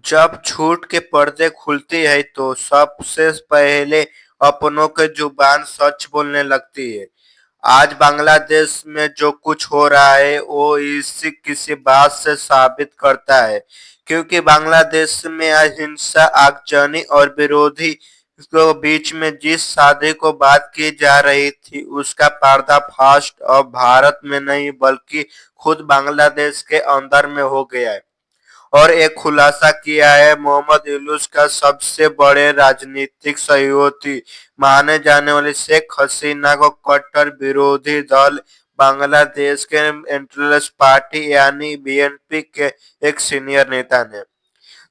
जब झूठ के पर्दे खुलती है तो सबसे पहले अपनों के जुबान सच बोलने लगती है। आज बांग्लादेश में जो कुछ हो रहा है वो इसी किसी बात से साबित करता है, क्योंकि बांग्लादेश में आज हिंसा, आगजनी और विरोधी को बीच में जिस शादी को बात की जा रही थी उसका पर्दाफाश अब भारत में नहीं बल्कि खुद बांग्लादेश के अंदर में हो गया है। और एक खुलासा किया है मोहम्मद यूनुस का सबसे बड़े राजनीतिक सहयोगी माने जाने वाले शेख हसीना को कट्टर विरोधी दल बांग्लादेश के नेशनलिस्ट पार्टी यानी बीएनपी के एक सीनियर नेता ने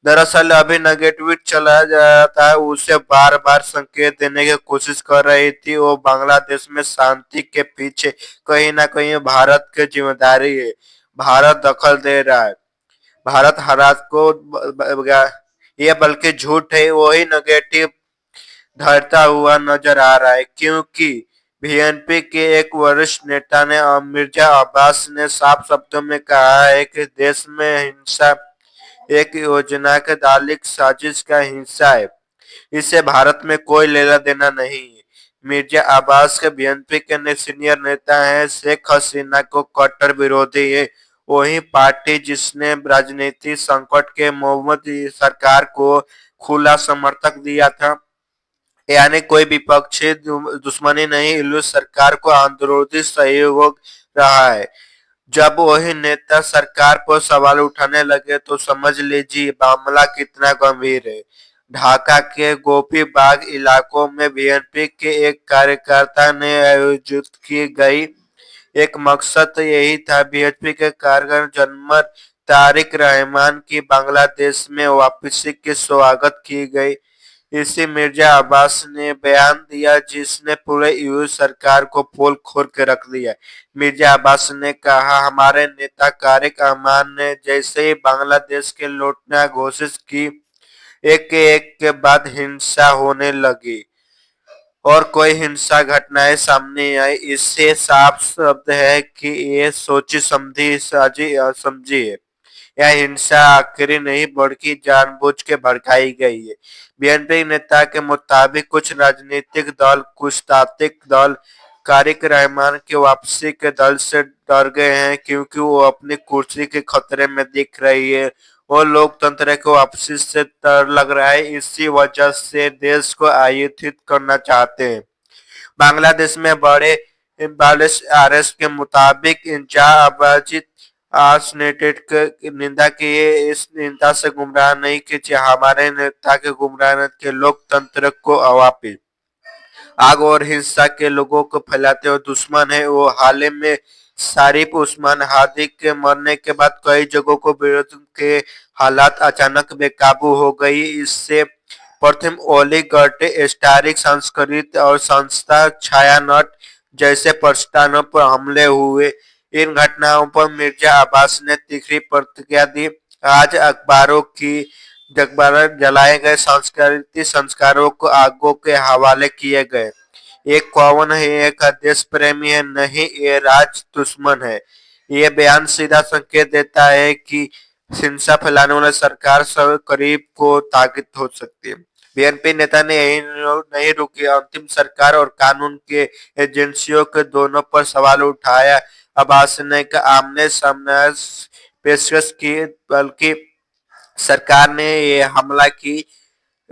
दरअसल अभी नेगेटिव चला जाता है उसे बार बार संकेत देने की कोशिश कर रही थी। वो बांग्लादेश में शांति के पीछे कहीं ना कहीं भारत की जिम्मेदारी है। भारत दखल दे रहा है, भारत हालात को ये बल्कि झूठ है वही नेगेटिव धरता हुआ नजर आ रहा है, क्योंकि बीएनपी के एक वरिष्ठ नेता ने मिर्जा अब्बास ने साफ शब्दों में कहा है कि देश में हिंसा एक योजना के दालिक साजिश का हिस्सा है। इससे भारत में कोई लेना देना नहीं है। मिर्जा अब्बास के बीएनपी के सीनियर नेता हैं, शेख हसीना को कट्टर विरोधी है। वही पार्टी जिसने राजनीतिक संकट के मोहम्मद सरकार को खुला समर्थक दिया था, यानी कोई विपक्षी दुश्मनी नहीं, इलूस सरकार को अंदरूनी सहयोग रहा है। जब वही नेता सरकार पर सवाल उठाने लगे तो समझ लीजिए मामला कितना गंभीर है। ढाका के गोपी बाग इलाकों में बीएनपी के एक कार्यकर्ता ने आयोजित की गई एक मकसद यही था, बीएचपी के कारगर जनरल तारिक रहमान की बांग्लादेश में वापसी की स्वागत की गई। इसी मिर्जा अब्बास ने बयान दिया जिसने पूरे यूएस सरकार को पोल खोल के रख दिया। मिर्जा अब्बास ने कहा, हमारे नेता तारिक रहमान ने जैसे ही बांग्लादेश के लौटना घोषित की, एक के एक के बाद हिंसा होने लगी और कोई हिंसा घटनाएं सामने आई। इससे साफ शब्द है कि ये सोची समझी साजी समझी है। यह हिंसा आखिरी नहीं बल्कि जानबूझ के भड़काई गई है। बीएनपी नेता के मुताबिक कुछ राजनीतिक दल, कुछ तात्विक दल तारिक रहमान की वापसी के दल से डर गए हैं, क्योंकि वो अपनी कुर्सी के खतरे में दिख रही है। वो लोकतंत्र को वापसी से डर लग रहा है, इसी वजह से देश को आयुधित करना चाहते हैं। बांग्लादेश में बड़े आरएस के मुताबिक इंजाबाजी आसनेटेड की निंदा की है। इस निंदा से गुमराह नहीं कीजिए, हमारे नेता के गुमराह के लोकतंत्र को वापिस आग और हिंसा के लोगों को फैलाते हुए दुश्मन है। वो हाल ही में शारिफ उस्मान हादी के मरने के बाद कई जगहों को विरोध के हालात अचानक बेकाबू हो गई। इससे प्रथम ओलिगार्टी, स्टारिक संस्कृत और संस्था छायानट जैसे प्रतिष्ठानों पर हमले हुए। इन घटनाओं पर मिर्जा अब्बास ने तीखी प्रतिक्रिया दी। आज अखबार जलाए गए, सांस्कृतिक संस्कारों को आगों के हवाले किए गए। ये कौन है? एक देश प्रेमी है? नहीं, ये राज दुश्मन है। ये बयान सीधा संकेत देता है कि हिंसा फैलाने वाले सरकार सब करीब को ताकत हो सकती है। बीएनपी नेता ने यही नहीं रुकी, अंतिम सरकार और कानून के एजेंसियों के दोनों पर सवाल उठाया। अब्बास ने आमने सामने पेशकश की, बल्कि सरकार ने ये हमला की।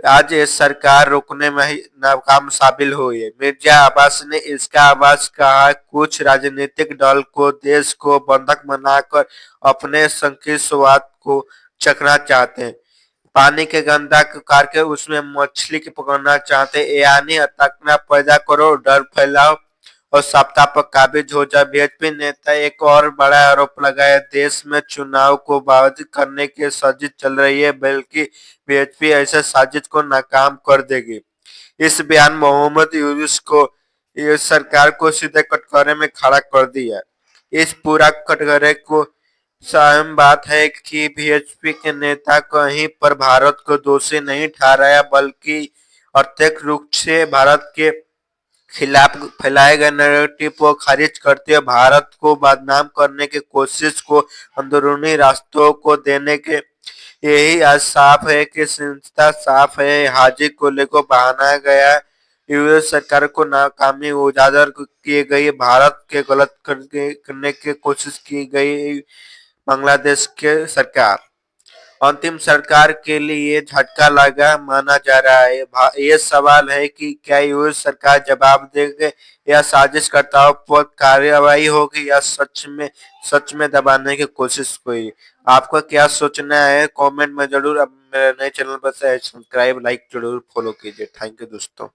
आज ये सरकार रोकने में ही नाकाम साबित हुई है। मिर्जा अब्बास ने इसका आवाज कहा, कुछ राजनीतिक दल को देश को बंधक बनाकर अपने संकीर्ण स्वार्थ को चखना चाहते हैं। पानी के गंदा करके उसमें मछली के पकड़ना चाहते हैं, यानी तकना पैदा करो, डर फैलाओ और सत्ता पर काबिज हो जाए। बीएचपी नेता एक और बड़ा आरोप लगाया, देश में चुनाव को बाधित करने की साजिश चल रही है, बल्कि बीएचपी ऐसे साजिश को नाकाम कर देगी। इस बयान मोहम्मद यूनुस को ये सरकार को सीधे कटघरे में खड़ा कर दिया। इस पूरा कटघरे को अहम बात है कि बीएचपी के नेता कहीं पर भारत को दोषी नहीं ठहराया, बल्कि प्रत्यक्ष रूप से भारत के खिलाफ फैलाए गए नैरेटिव को खारिज करते हुए भारत को बदनाम करने की कोशिश को अंदरूनी रास्तों को देने के यही आज साफ है कि संस्था साफ है। हाजी कोले को बहाना गया, यूएस सरकार को नाकामी उजागर किए गई, भारत के गलत करने की कोशिश की गई बांग्लादेश के सरकार। अंतिम सरकार के लिए ये झटका लगा माना जा रहा है। ये सवाल है कि क्या यूएस सरकार जवाब देगी या साजिशकर्ताओं पर कार्रवाई होगी या सच में दबाने की कोशिश हुई। आपका क्या सोचना है कमेंट में जरूर। अब मेरे नए चैनल पर सब्सक्राइब लाइक जरूर फॉलो कीजिए। थैंक यू दोस्तों।